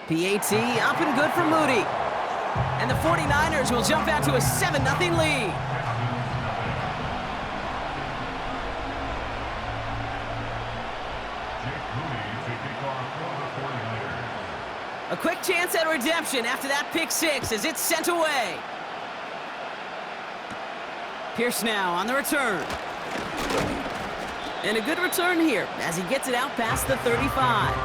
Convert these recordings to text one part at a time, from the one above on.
PAT up and good for Moody. And the 49ers will jump out to a 7-0 lead. A quick chance at redemption after that pick six as it's sent away. Pierce now on the return. And a good return here as he gets it out past the 35.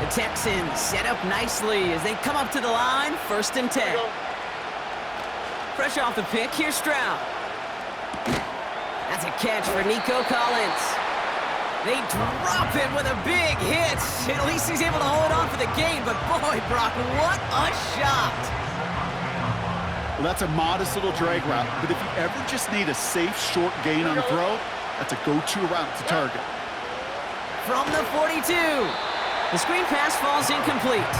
The Texans set up nicely as they come up to the line, 1st and 10. Fresh off the pick, here's Stroud. That's a catch for Nico Collins. They drop it with a big hit. At least he's able to hold on for the gain, but boy, Brock, what a shot. Well, that's a modest little drag route, but if you ever just need a safe, short gain on a throw, that's a go-to route to target. From the 42. The screen pass falls incomplete.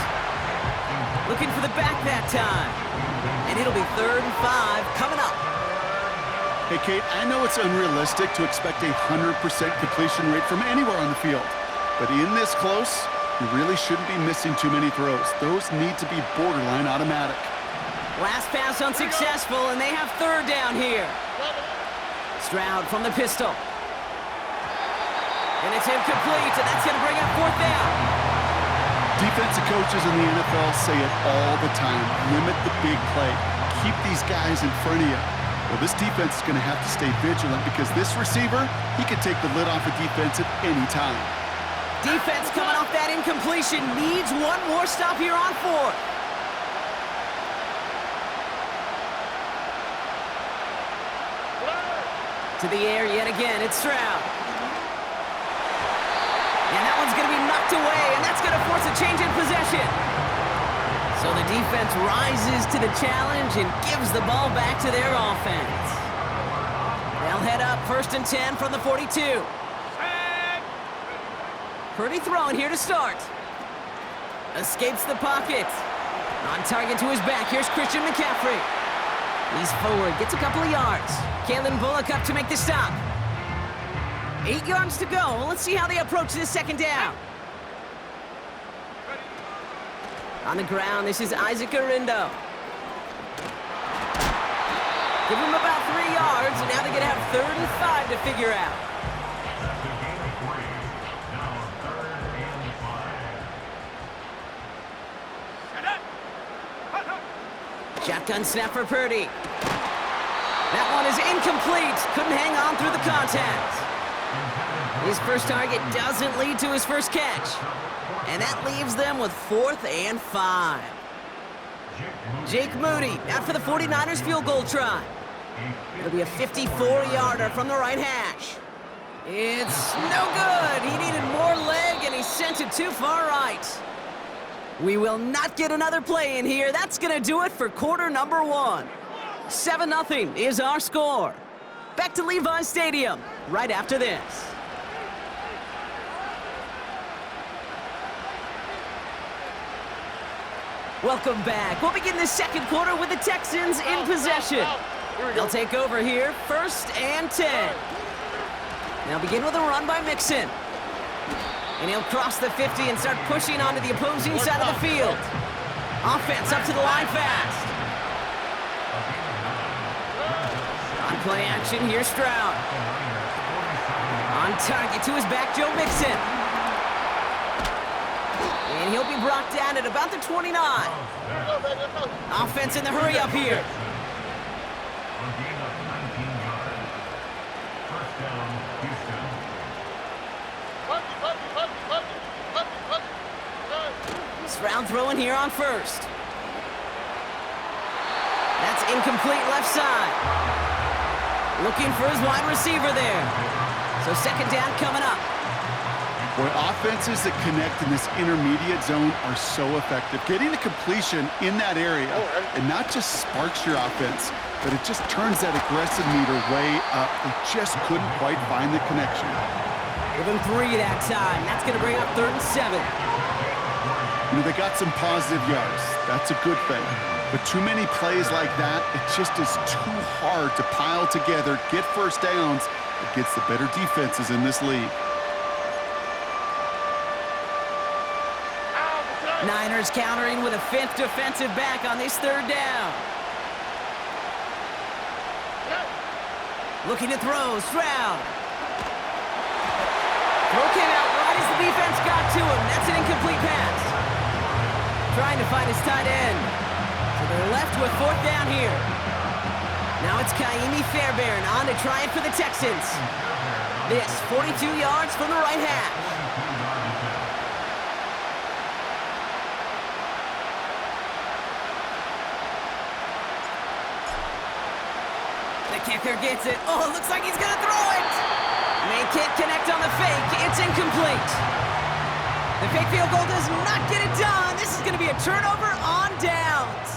Looking for the back that time. And it'll be 3rd and 5 coming up. Hey, Kate, I know it's unrealistic to expect a 100% completion rate from anywhere on the field. But in this close, you really shouldn't be missing too many throws. Those need to be borderline automatic. Last pass unsuccessful, and they have 3rd down here. Stroud from the pistol. And it's incomplete, and that's going to bring up 4th down. Defensive coaches in the NFL say it all the time. Limit the big play. Keep these guys in front of you. Well, this defense is going to have to stay vigilant because this receiver, he can take the lid off a defense at any time. Defense coming off that incompletion needs one more stop here on 4th. To the air yet again, it's Stroud. And that one's going to be knocked away, and that's going to force a change in possession. So the defense rises to the challenge and gives the ball back to their offense. They'll head up 1st and 10 from the 42. Pretty throwing here to start. Escapes the pocket. On target to his back. Here's Christian McCaffrey. He's forward, gets a couple of yards. Kalen Bullock up to make the stop. 8 yards to go. Let's see how they approach this 2nd down. On the ground, this is Isaac Arindo. Give him about 3 yards, and now they're going to have 3rd and 5 to figure out. Shotgun snap for Purdy. That one is incomplete. Couldn't hang on through the contact. His first target doesn't lead to his first catch. And that leaves them with 4th and 5. Jake Moody out for the 49ers field goal try. It'll be a 54-yarder from the right hash. It's no good. He needed more leg, and he sent it too far right. We will not get another play in here. That's going to do it for quarter number 1. 7-0 is our score. Back to Levi's Stadium right after this. Welcome back. We'll begin the 2nd quarter with the Texans in possession. They'll take over here, 1st and 10. Now begin with a run by Mixon. And he'll cross the 50 and start pushing onto the opposing side of the field. Offense up to the line fast. On play action, here's Stroud. On target to his back, Joe Mixon. And he'll be brought down at about the 29. Offense in the hurry up here. Stroud throwing here on 1st. That's incomplete left side. Looking for his wide receiver there. So 2nd down coming up. Boy, offenses that connect in this intermediate zone are so effective. Getting a completion in that area, it not just sparks your offense, but it just turns that aggressive meter way up. They just couldn't quite find the connection. Give him 3 that time. That's going to bring up 3rd and 7. They got some positive yards. That's a good thing. But too many plays like that, it just is too hard to pile together, get first downs against the better defenses in this league. Niners countering with a 5th defensive back on this 3rd down. Looking to throw, Stroud. Throw came out right as the defense got to him. That's an incomplete pass. Trying to find his tight end. So they're left with 4th down here. Now it's Kaimi Fairbairn on to try it for the Texans. This 42 yards from the right half. The kicker gets it. Oh, it looks like he's going to throw it. They can't connect on the fake. It's incomplete. The fake field goal does not get it done. This is going to be a turnover on downs.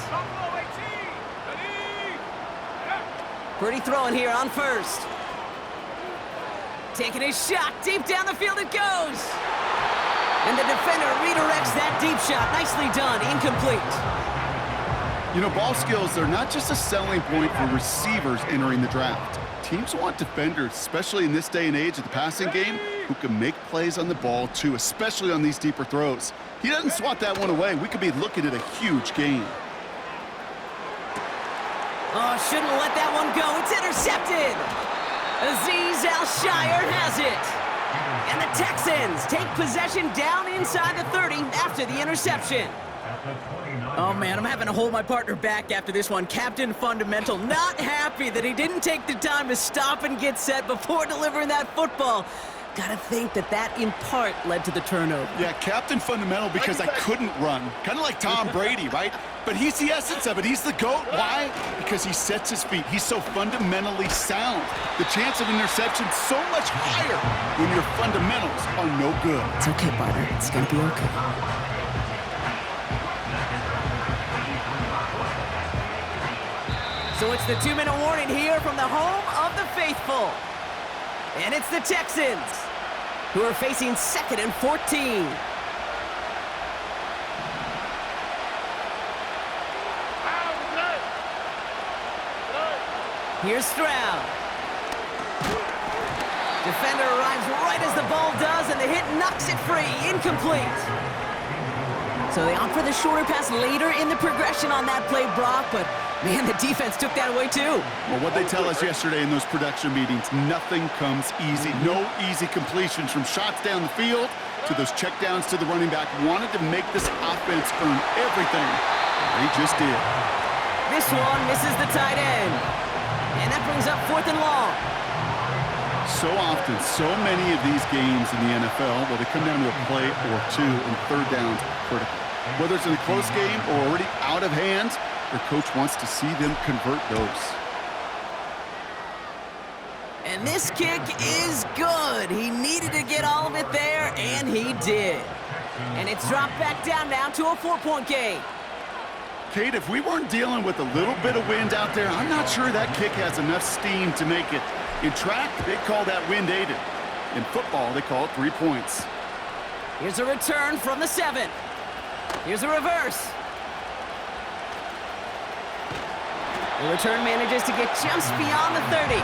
Pretty throwing here on 1st. Taking a shot. Deep down the field it goes. And the defender redirects that deep shot. Nicely done. Incomplete. Ball skills are not just a selling point for receivers entering the draft. Teams want defenders, especially in this day and age of the passing game, who can make plays on the ball, too, especially on these deeper throws. He doesn't swat that one away. We could be looking at a huge gain. Oh, shouldn't have let that one go. It's intercepted. Azeez Al-Shire has it. And the Texans take possession down inside the 30 after the interception. Oh, man, I'm having to hold my partner back after this one. Captain Fundamental not happy that he didn't take the time to stop and get set before delivering that football. Gotta think that in part led to the turnover. Yeah, Captain Fundamental because I couldn't run. Kind of like Tom Brady, right? But he's the essence of it. He's the GOAT. Why? Because he sets his feet. He's so fundamentally sound. The chance of interception so much higher when your fundamentals are no good. It's okay, partner. It's gonna be okay. So it's the 2-minute warning here from the home of the faithful. And it's the Texans, who are facing 2nd and 14. Here's Stroud. Defender arrives right as the ball does, and the hit knocks it free. Incomplete. So they opt for the shorter pass later in the progression on that play, Brock, but man, the defense took that away too. Well, what they tell us yesterday in those production meetings, nothing comes easy. No easy completions from shots down the field to those checkdowns to the running back. Wanted to make this offense earn everything. They just did. This one misses the tight end. And that brings up 4th and long. So often, so many of these games in the NFL, well, they come down to a play or two, and 3rd downs critical. Whether it's in a close game or already out of hand, their coach wants to see them convert those. And this kick is good. He needed to get all of it there, and he did. And it's dropped back down now to a 4-point game. Kate, if we weren't dealing with a little bit of wind out there, I'm not sure that kick has enough steam to make it. In track, they call that wind aided. In football, they call it 3 points. Here's a return from the 7. Here's a reverse. The return manages to get just beyond the 30.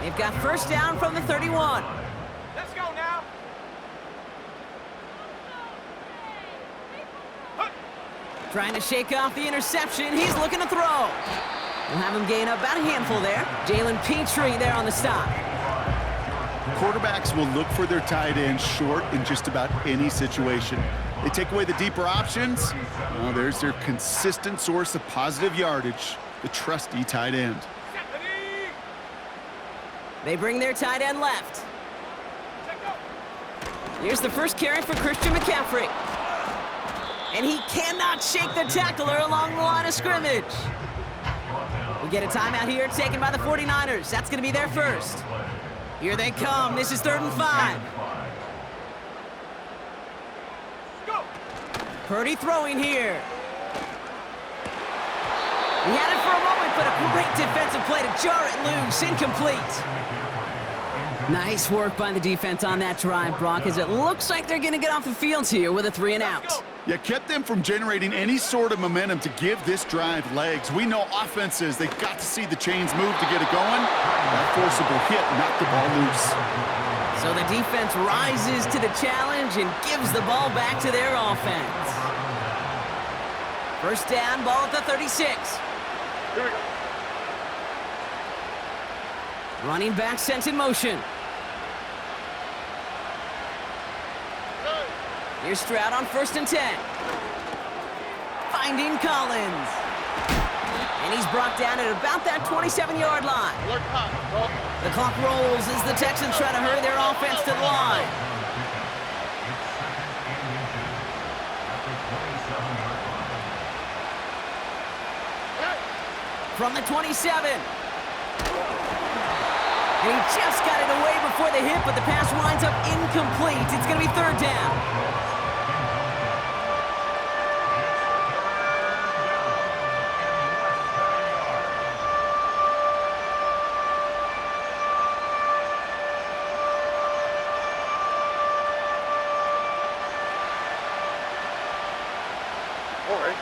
They've got 1st down from the 31. Let's go now. Trying to shake off the interception. He's looking to throw. We'll have him gain about a handful there. Jalen Petrie there on the stop. Quarterbacks will look for their tight end short in just about any situation. They take away the deeper options. Well, there's their consistent source of positive yardage, the trusty tight end. They bring their tight end left. Here's the first carry for Christian McCaffrey. And he cannot shake the tackler along the line of scrimmage. We get a timeout here taken by the 49ers. That's going to be their first. Here they come. This is 3rd and 5. Purdy throwing here. He had it for a moment, but a great defensive play to jar it loose. Incomplete. Nice work by the defense on that drive, Brock, as it looks like they're going to get off the field here with a 3 and out. Yeah, kept them from generating any sort of momentum to give this drive legs. We know offenses, they've got to see the chains move to get it going. That forcible hit knocked the ball loose. So the defense rises to the challenge and gives the ball back to their offense. First down, ball at the 36. Here we go. Running back sent in motion. Here's Stroud on 1st and 10. Finding Collins. And he's brought down at about that 27-yard line. The clock rolls as the Texans try to hurry their offense to the line. From the 27. And he just got it away before the hit, but the pass winds up incomplete. It's going to be 3rd down. All right.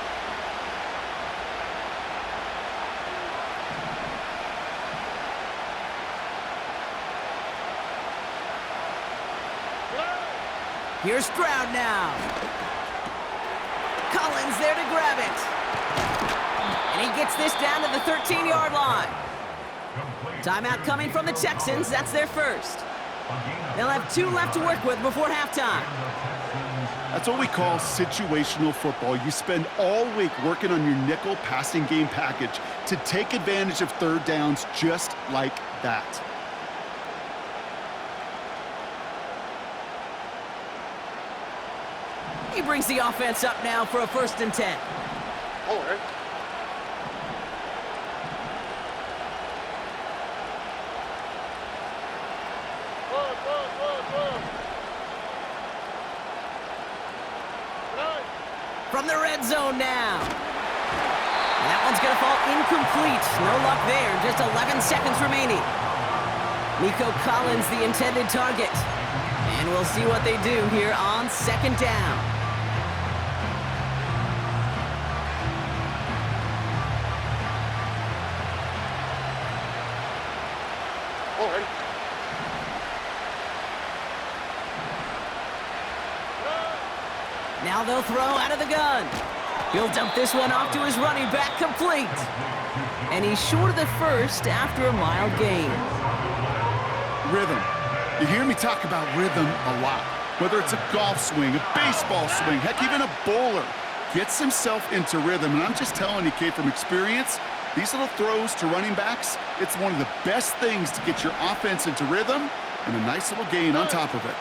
Here's Stroud now. Collins there to grab it. And he gets this down to the 13-yard line. Timeout coming from the Texans. That's their first. They'll have 2 left to work with before halftime. That's what we call situational football. You spend all week working on your nickel passing game package to take advantage of 3rd downs just like that. He brings the offense up now for a 1st and 10. All right. From the red zone now. And that one's going to fall incomplete. No luck there. Just 11 seconds remaining. Nico Collins, the intended target. And we'll see what they do here on 2nd down. All right. Now they'll throw out of the gun. He'll dump this one off to his running back, complete. And he's short of the first after a mild gain. Rhythm. You hear me talk about rhythm a lot. Whether it's a golf swing, a baseball swing, heck, even a bowler gets himself into rhythm. And I'm just telling you, Kate, from experience, these little throws to running backs, it's one of the best things to get your offense into rhythm and a nice little gain on top of it.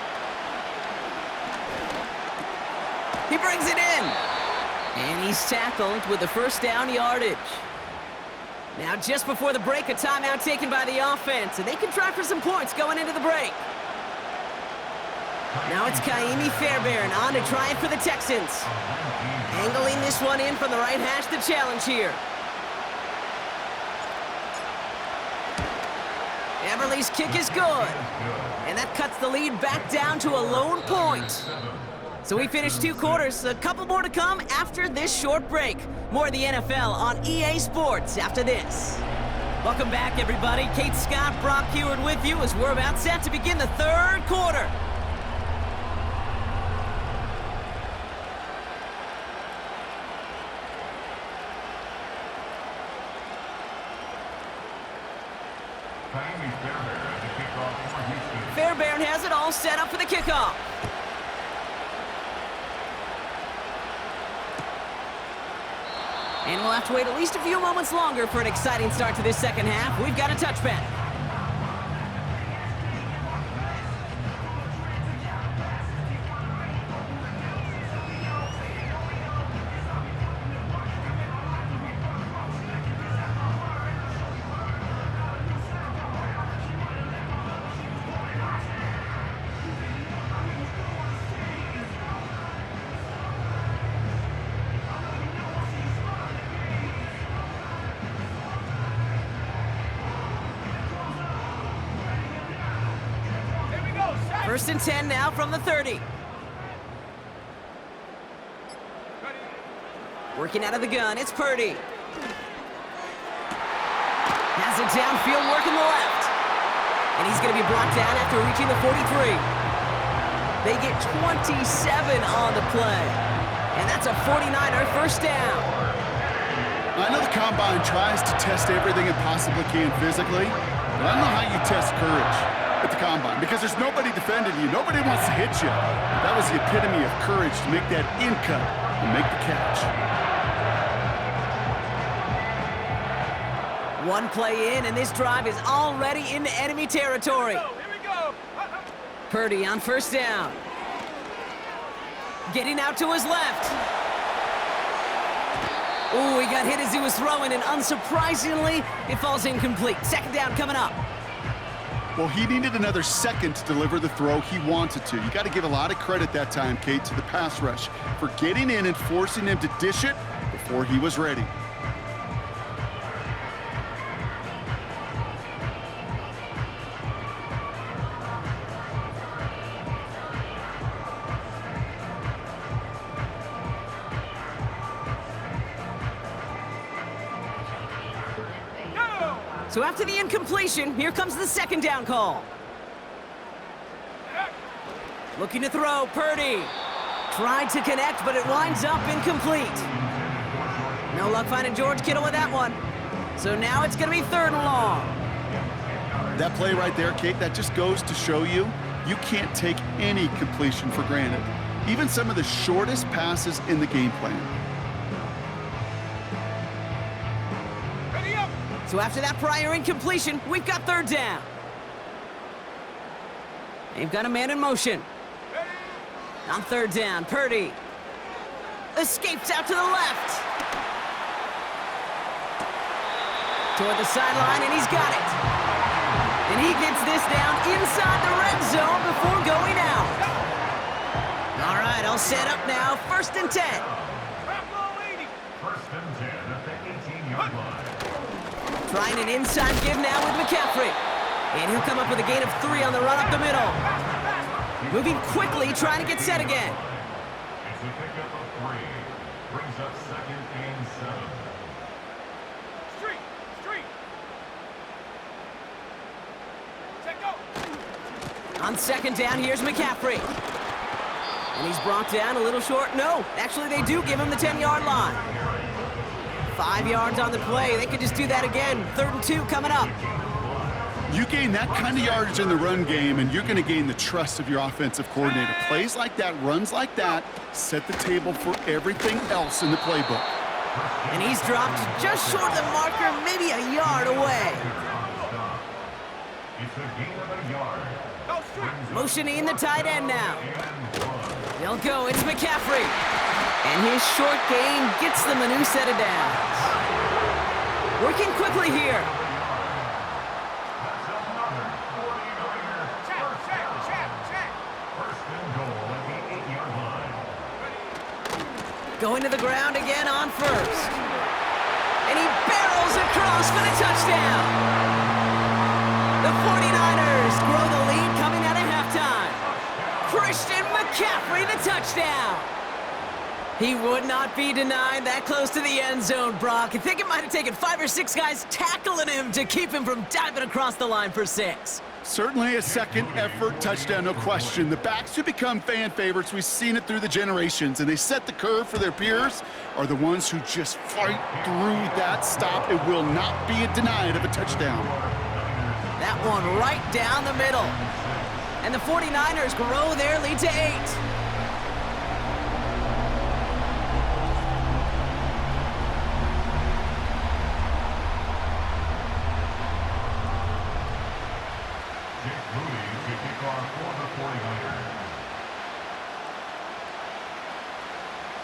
He brings it in. And he's tackled with the 1st down yardage. Now, just before the break, a timeout taken by the offense, and they can try for some points going into the break. Now it's Kaimi Fairbairn on to try it for the Texans. Angling this one in from the right hash, the challenge here. Everly's kick is good. And that cuts the lead back down to a lone point. So we finished 2 quarters, a couple more to come after this short break. More of the NFL on EA Sports after this. Welcome back, everybody. Kate Scott, Brock Heward with you as we're about set to begin the 3rd quarter. Fairbairn has it all set up for the kickoff. And we'll have to wait at least a few moments longer for an exciting start to this 2nd half. We've got a touchback. First and 10 now from the 30. Working out of the gun, it's Purdy. Has it downfield, working the left. And he's going to be brought down after reaching the 43. They get 27 on the play. And that's a 49er first down. I know the Combine tries to test everything it possibly can physically, but I don't know how you test courage at the Combine because there's nobody defending you. Nobody wants to hit you. That was the epitome of courage to make that in cut and make the catch. One play in, and this drive is already into enemy territory. Here we go. Purdy on first down. Getting out to his left. Ooh, he got hit as he was throwing, and unsurprisingly, it falls incomplete. Second down coming up. Well, he needed another second to deliver the throw he wanted to. You got to give a lot of credit that time, Kate, to the pass rush for getting in and forcing him to dish it before he was ready. So after the incompletion, here comes the second down call. Looking to throw, Purdy. Tried to connect, but it winds up incomplete. No luck finding George Kittle with that one. So now it's going to be third and long. That play right there, Kate, that just goes to show you, you can't take any completion for granted. Even some of the shortest passes in the game plan. So after that prior incompletion, we've got third down. They've got a man in motion. On third down, Purdy escapes out to the left. Toward the sideline, and he's got it. And he gets this down inside the red zone before going out. All right, all set up now. First and 10. First and 10 at the 18-yard line. Trying an inside give now with McCaffrey. And he'll come up with a gain of 3 on the run up the middle. Moving quickly, trying to get set again. It's a pickup of 3. Brings up second and 7. Street. Check go. On second down, here's McCaffrey. And he's brought down a little short. No, actually they do give him the 10-yard line. 5 yards on the play. They could just do that again. Third and 2 coming up. You gain that kind of yardage in the run game, and you're going to gain the trust of your offensive coordinator. Plays like that, runs like that, set the table for everything else in the playbook. And he's dropped just short of the marker, maybe a yard away. It's a gain of a yard. Motioning the tight end now. They'll go. It's McCaffrey. And his short gain gets them a new set of downs. Working quickly here. Going to the ground again on first. And he barrels across for the touchdown. The 49ers grow the lead coming out of halftime. Christian McCaffrey, the touchdown. He would not be denied that close to the end zone, Brock. I think it might have taken 5 or 6 guys tackling him to keep him from diving across the line for 6. Certainly a second effort touchdown, no question. The backs who become fan favorites, we've seen it through the generations, and they set the curve for their peers, are the ones who just fight through that stop. It will not be denied of a touchdown. That one right down the middle. And the 49ers grow their lead to 8.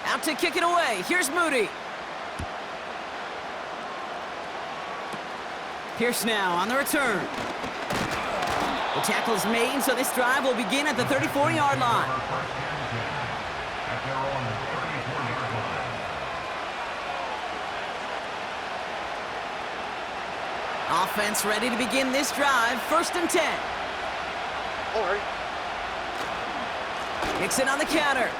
Out to kick it away. Here's Moody. Pierce now on the return. The tackle is made, so this drive will begin at the 34-yard line. Offense ready to begin this drive. First and 10. All right. Mixon on the counter.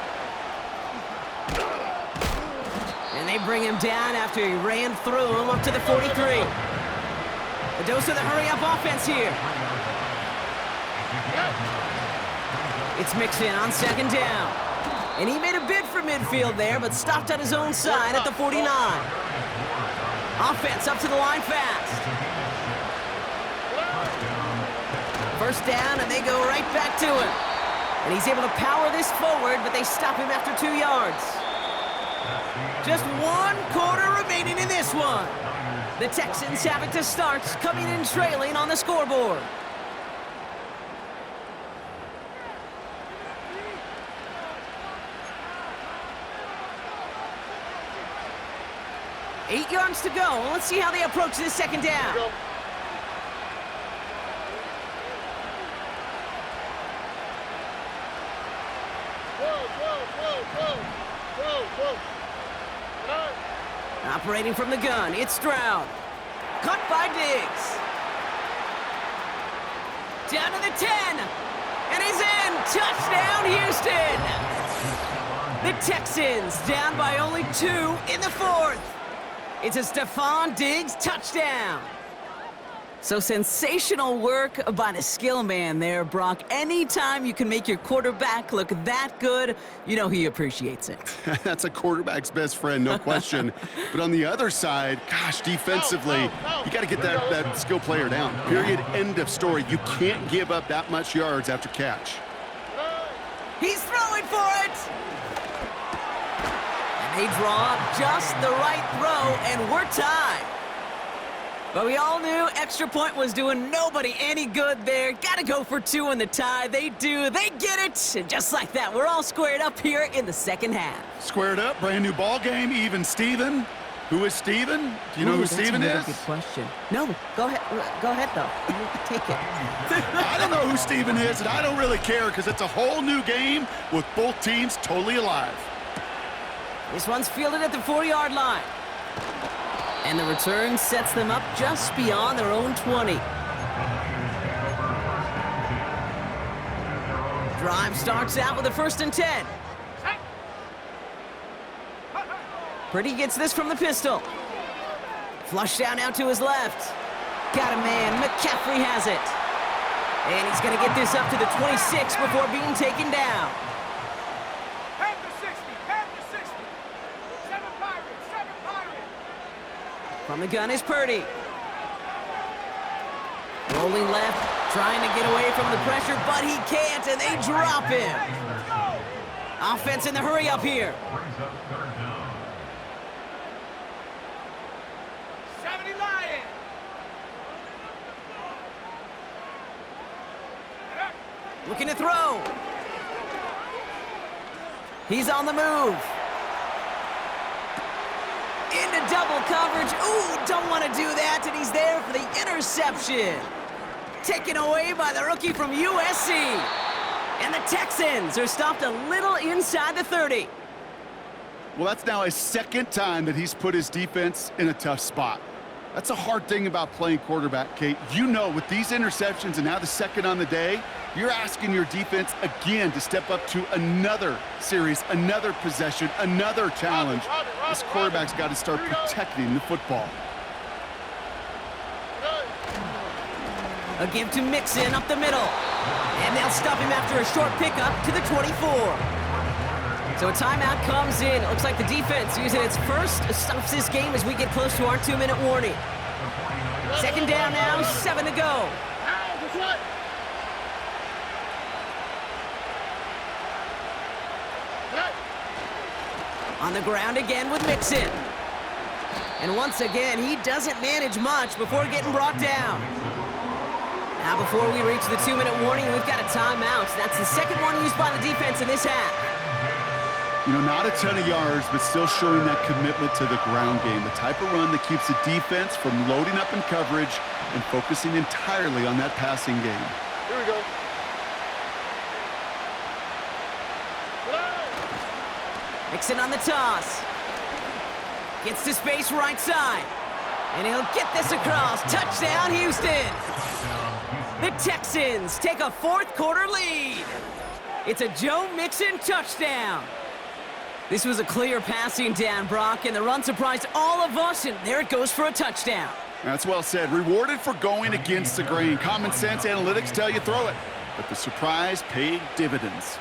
And they bring him down after he ran through him up to the 43. A dose of the hurry-up offense here. It's Mixon on second down. And he made a bid for midfield there, but stopped on his own side at the 49. Offense up to the line fast. First down, and they go right back to him. And he's able to power this forward, but they stop him after 2 yards. Just 1 quarter remaining in this one. The Texans have it to start, coming in trailing on the scoreboard. Eight yards to go. Let's see how they approach this second down. Operating from the gun, it's Stroud. Cut by Diggs. Down to the 10. And he's in. Touchdown, Houston. The Texans down by only 2 in the 4th. It's a Stephon Diggs touchdown. So sensational work by the skill man there, Brock. Anytime you can make your quarterback look that good, you know he appreciates it. That's a quarterback's best friend, no question. But on the other side, gosh, defensively, you got to get that skill player down. Period, end of story. You can't give up that much yards after catch. He's throwing for it. And they draw up just the right throw, and we're tied. But we all knew extra point was doing nobody any good there. Got to go for 2 in the tie. They do. They get it. And just like that, we're all squared up here in the second half. Squared up, brand new ball game, even Steven. Who is Steven? Do you know who Steven is? That's a good question. No, go ahead. Go ahead, though. Take it. I don't know who Steven is, and I don't really care because it's a whole new game with both teams totally alive. This one's fielded at the 4-yard line. And the return sets them up just beyond their own 20. Drive starts out with a 1st and 10. Purdy gets this from the pistol. Flush down out to his left. Got a man. McCaffrey has it. And he's going to get this up to the 26 before being taken down. From the gun is Purdy. Rolling left, trying to get away from the pressure, but he can't, and they drop him. Offense in the hurry up here. 70 Lions. Looking to throw. He's on the move. Into double coverage. Ooh, don't want to do that, and he's there for the interception. Taken away by the rookie from USC. And the Texans are stopped a little inside the 30. Well, that's now his 2nd time that he's put his defense in a tough spot. That's a hard thing about playing quarterback, Kate. You know, with these interceptions and now the 2nd on the day, you're asking your defense again to step up to another series, another possession, another challenge. This quarterback's got to start protecting the football. A give to Mixon up the middle. And they'll stop him after a short pickup to the 24. So a timeout comes in. It looks like the defense using its first stops this game as we get close to our 2-minute warning. 2nd down now, 7 to go. On the ground again with Mixon. And once again, he doesn't manage much before getting brought down. Now before we reach the 2-minute warning, we've got a timeout. That's the 2nd one used by the defense in this half. You know, not a ton of yards, but still showing that commitment to the ground game. The type of run that keeps the defense from loading up in coverage and focusing entirely on that passing game. Here we go. Mixon on the toss. Gets to space right side. And he'll get this across. Touchdown, Houston. The Texans take a 4th quarter lead. It's a Joe Mixon touchdown. This was a clear passing down, Brock, and the run surprised all of us, and there it goes for a touchdown. That's well said. Rewarded for going against the grain. Common sense analytics tell you throw it, but the surprise paid dividends.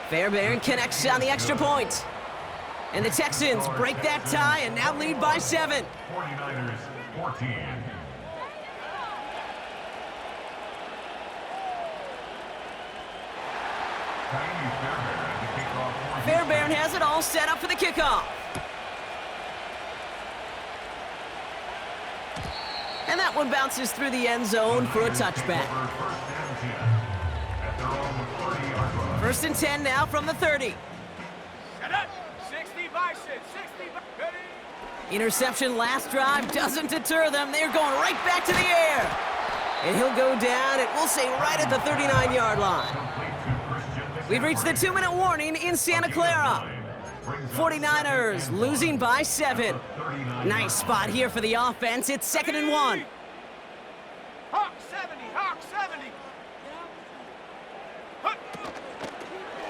Fairbairn connects on the extra point. And the Texans break that tie and now lead by 7. 49ers 14. Fairbairn has it all set up for the kickoff. And that one bounces through the end zone for a touchback. First and 10 now from the 30. Shut up. 60 by 6. 60 by 30. Interception last drive doesn't deter them. They're going right back to the air. And he'll go down, and we'll say right at the 39-yard line. We've reached the 2-minute warning in Santa Clara. 49ers losing by 7. Nice spot here for the offense. It's 2nd and 1. Hawk 70. Hawk 70.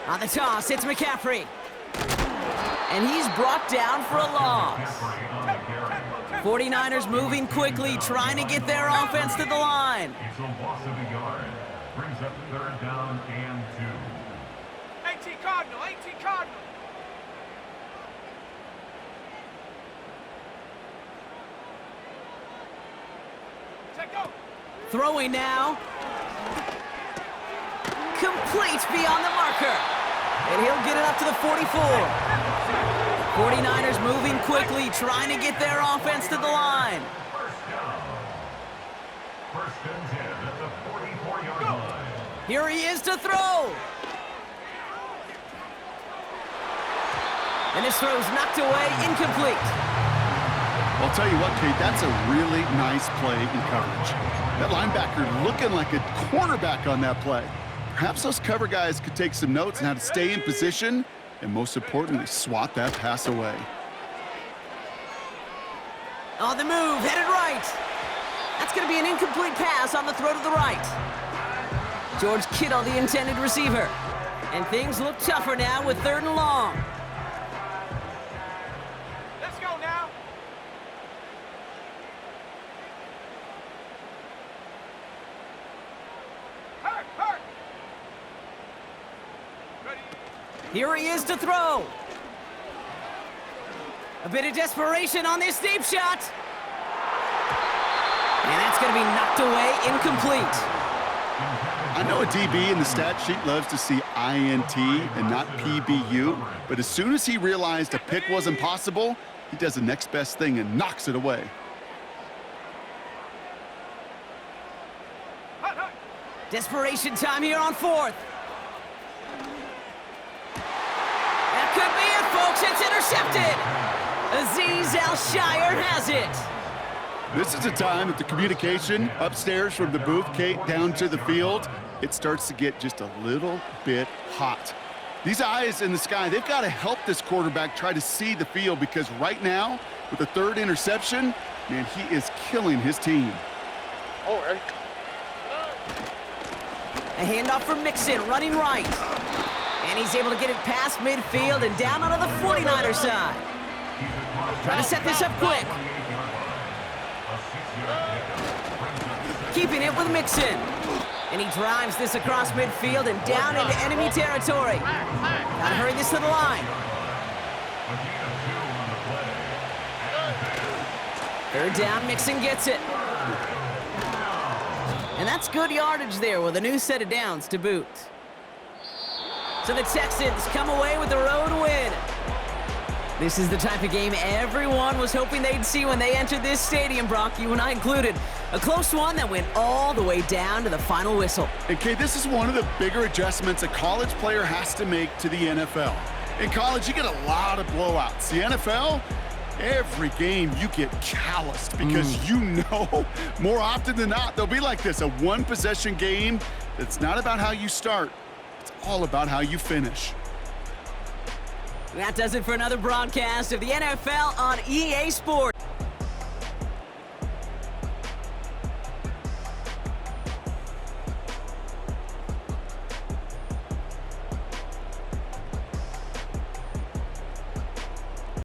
On the toss, it's McCaffrey. And he's brought down for a loss. 49ers moving quickly, trying to get their offense to the line. It's a loss of a yard. Brings up 3rd down and 2. 18 Cardinal. 18 Cardinal. Take go. Throwing now. Complete beyond the marker. And he'll get it up to the 44. 49ers moving quickly, trying to get their offense to the line. First down. First and 10 at the 44-yard line. Here he is to throw. And this throw's knocked away, incomplete. I'll tell you what, Kate, that's a really nice play in coverage. That linebacker looking like a cornerback on that play. Perhaps those cover guys could take some notes on how to stay in position and, most importantly, swat that pass away. On the move, headed right. That's going to be an incomplete pass on the throw to the right. George Kittle, the intended receiver. And things look tougher now with 3rd and long. Let's go now. Hurt. Hurt. Ready. Here he is to throw. A bit of desperation on this deep shot. And that's going to be knocked away, incomplete. I know a DB in the stat sheet loves to see INT and not PBU, but as soon as he realized a pick wasn't possible, he does the next best thing and knocks it away. Hut, hut. Desperation time here on 4th. That could be it, folks. It's intercepted. Azeez Al-Shire has it. This is a time that the communication upstairs from the booth, Kate, down to the field, it starts to get just a little bit hot. These eyes in the sky, they've got to help this quarterback try to see the field, because right now, with the 3rd interception, man, he is killing his team. A handoff for Mixon, running right. And he's able to get it past midfield and down onto the 49er side. Trying to set this up quick. Keeping it with Mixon. And he drives this across midfield and down into enemy territory. Gotta hurry this to the line. 3rd down, Mixon gets it. And that's good yardage there with a new set of downs to boot. So the Texans come away with the road win. This is the type of game everyone was hoping they'd see when they entered this stadium, Brock, you and I included. A close one that went all the way down to the final whistle. And Kate, this is one of the bigger adjustments a college player has to make to the NFL. In college, you get a lot of blowouts. The NFL, every game you get calloused because you know more often than not they'll be like this, a one-possession game that's not about how you start. It's all about how you finish. That does it for another broadcast of the NFL on EA Sports.